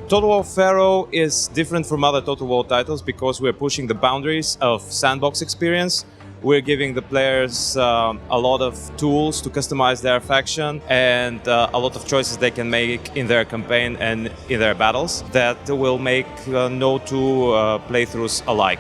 Total War Pharaoh is different from other Total War titles because we're pushing the boundaries of sandbox experience. We're giving the players a lot of tools to customize their faction and a lot of choices they can make in their campaign and in their battles that will make no two playthroughs alike.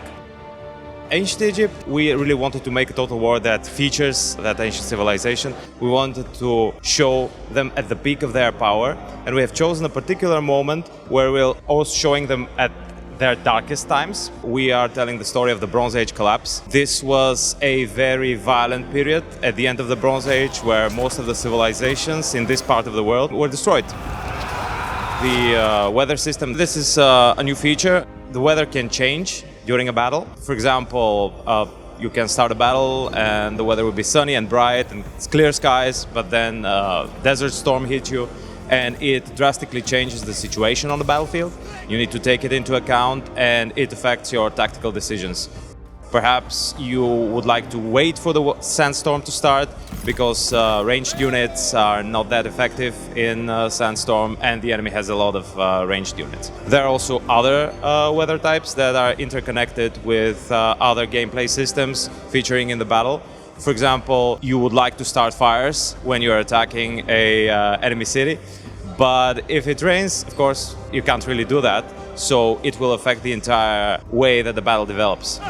Ancient Egypt, we really wanted to make a Total War that features that ancient civilization. We wanted to show them at the peak of their power, and we have chosen a particular moment where we're also showing them at their darkest times. We are telling the story of the Bronze Age collapse. This was a very violent period at the end of the Bronze Age where most of the civilizations in this part of the world were destroyed. The weather system, this is a new feature. The weather can change during a battle. For example, you can start a battle and the weather will be sunny and bright and it's clear skies, but then a desert storm hits you and it drastically changes the situation on the battlefield. You need to take it into account and it affects your tactical decisions. Perhaps you would like to wait for the sandstorm to start because ranged units are not that effective in sandstorm and the enemy has a lot of ranged units. There are also other weather types that are interconnected with other gameplay systems featuring in the battle. For example, you would like to start fires when you're attacking a enemy city, but if it rains, of course, you can't really do that, so it will affect the entire way that the battle develops.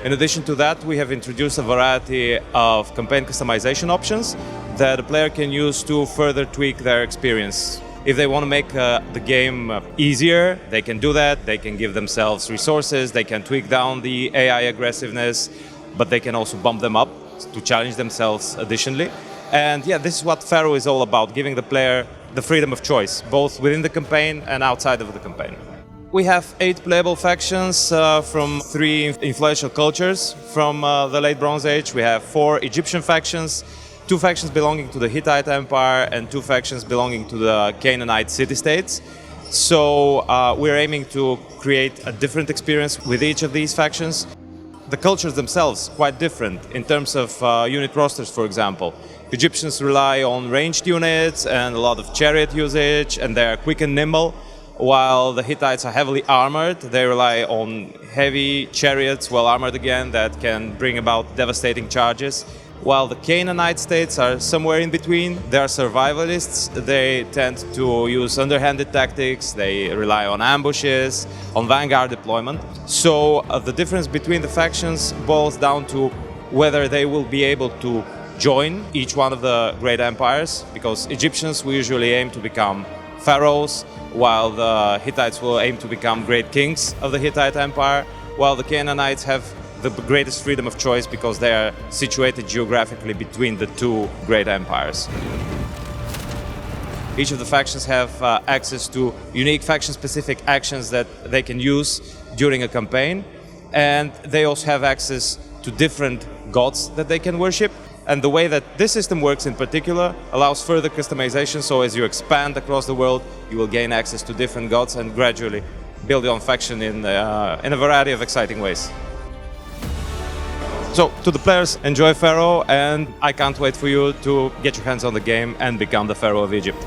In addition to that, we have introduced a variety of campaign customization options that a player can use to further tweak their experience. If they want to make the game easier, they can do that. They can give themselves resources, they can tweak down the AI aggressiveness, but they can also bump them up to challenge themselves additionally. And yeah, this is what Pharaoh is all about, giving the player the freedom of choice, both within the campaign and outside of the campaign. We have 8 playable factions from 3 influential cultures from the late Bronze Age. We have 4 Egyptian factions, 2 factions belonging to the Hittite Empire and 2 factions belonging to the Canaanite city-states. So we're aiming to create a different experience with each of these factions. The cultures themselves quite different in terms of unit rosters, for example. Egyptians rely on ranged units and a lot of chariot usage, and they're quick and nimble, while the Hittites are heavily armored. They rely on heavy chariots, well armored again, that can bring about devastating charges. While the Canaanite states are somewhere in between. They are survivalists. They tend to use underhanded tactics. They rely on ambushes, on vanguard deployment. So the difference between the factions boils down to whether they will be able to join each one of the great empires, because Egyptians will usually aim to become pharaohs, while the Hittites will aim to become great kings of the Hittite Empire, while the Canaanites have the greatest freedom of choice because they are situated geographically between the 2 great empires. Each of the factions have access to unique faction-specific actions that they can use during a campaign, and they also have access to different gods that they can worship. And the way that this system works in particular allows further customization, so as you expand across the world, you will gain access to different gods and gradually build your own faction in a variety of exciting ways. So, to the players, enjoy Pharaoh, and I can't wait for you to get your hands on the game and become the Pharaoh of Egypt.